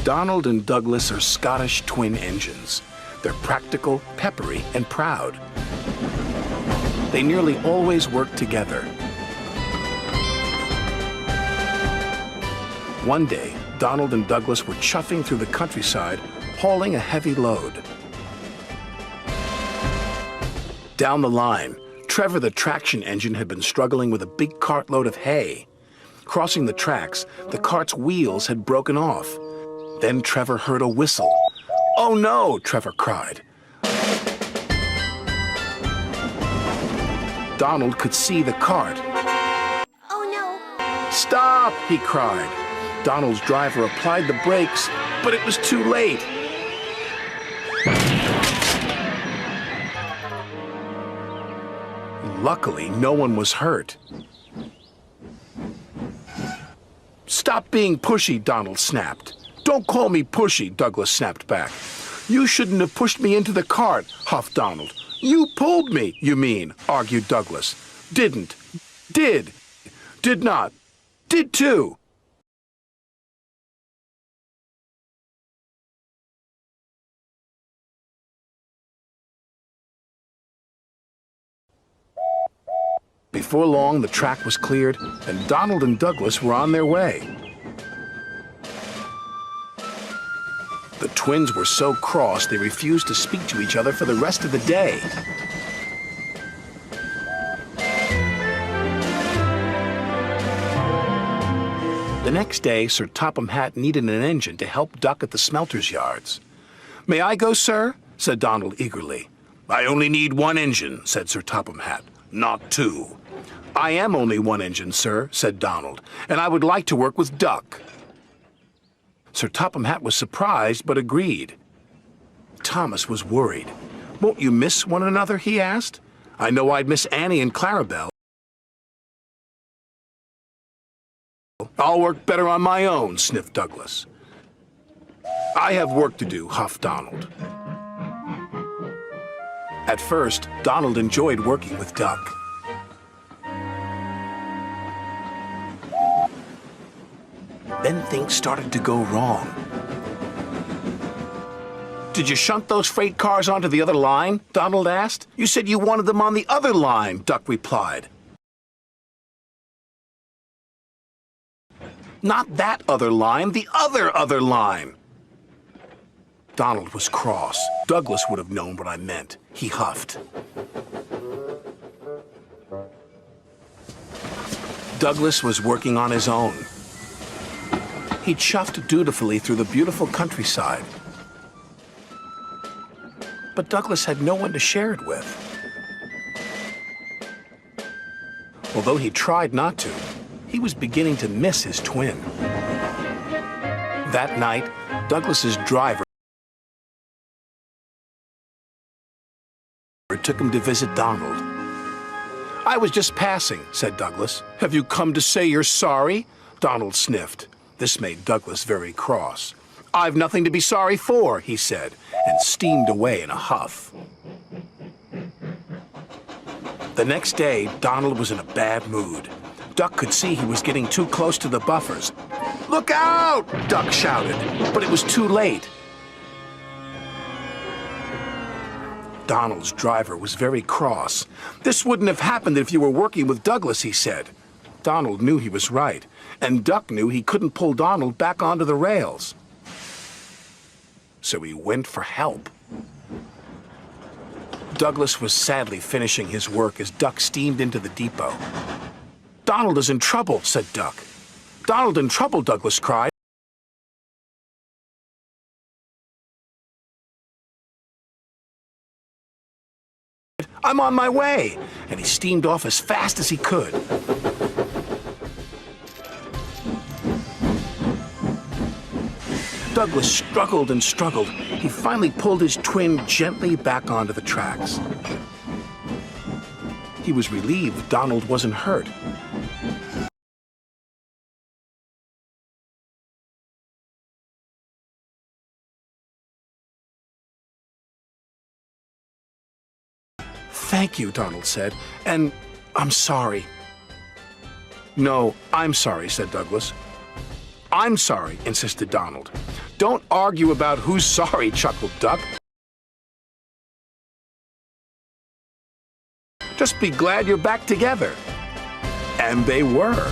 Donald and Douglas are Scottish twin engines. They're practical, peppery, and proud. They nearly always work together. One day, Donald and Douglas were chuffing through the countryside, hauling a heavy load. Down the line, Trevor the traction engine had been struggling with a big cartload of hay. Crossing the tracks, the cart's wheels had broken off. Then Trevor heard a whistle. "Oh no!" Trevor cried. Donald could see the cart. Oh no! "Stop!" he cried. Donald's driver applied the brakes, but it was too late. Luckily, no one was hurt. "Stop being pushy," Donald snapped. "Don't call me pushy," Douglas snapped back. "You shouldn't have pushed me into the cart," huffed Donald. "You pulled me, you mean," argued Douglas. "Didn't. Did. Did not. Did too." Before long, the track was cleared, and Donald and Douglas were on their way. The twins were so cross they refused to speak to each other for the rest of the day. The next day, Sir Topham Hatt needed an engine to help Duck at the smelter's yards. "May I go, sir?" said Donald eagerly. "I only need one engine," said Sir Topham Hatt, "not two." "I am only one engine, sir," said Donald, "and I would like to work with Duck." Sir Topham Hatt was surprised, but agreed. Thomas was worried. "Won't you miss one another?" he asked. "I know I'd miss Annie and Clarabelle." "I'll work better on my own," sniffed Douglas. "I have work to do," huffed Donald. At first, Donald enjoyed working with Duck. Then things started to go wrong. "Did you shunt those freight cars onto the other line?" Donald asked. "You said you wanted them on the other line," Duck replied. "Not that other line, the other line." Donald was cross. Douglas would have known what I meant. He huffed. Douglas was working on his own. He chuffed dutifully through the beautiful countryside. But Douglas had no one to share it with. Although he tried not to, he was beginning to miss his twin. That night, Douglas's driver took him to visit Donald. "I was just passing," said Douglas. "Have you come to say you're sorry?" Donald sniffed. This made Douglas very cross. "I've nothing to be sorry for," he said, and steamed away in a huff. The next day, Donald was in a bad mood. Duck could see he was getting too close to the buffers. "Look out!" Duck shouted, but it was too late. Donald's driver was very cross. "This wouldn't have happened if you were working with Douglas," he said. Donald knew he was right, and Duck knew he couldn't pull Donald back onto the rails. So he went for help. Douglas was sadly finishing his work as Duck steamed into the depot. "Donald is in trouble," said Duck. "Donald in trouble," Douglas cried. "I'm on my way," and he steamed off as fast as he could. Douglas struggled and struggled. He finally pulled his twin gently back onto the tracks. He was relieved Donald wasn't hurt. "Thank you," Donald said, "and I'm sorry." "No, I'm sorry," said Douglas. "I'm sorry," insisted Donald. Don't argue about who's sorry, chuckled Duck. Just be glad you're back together. And they were.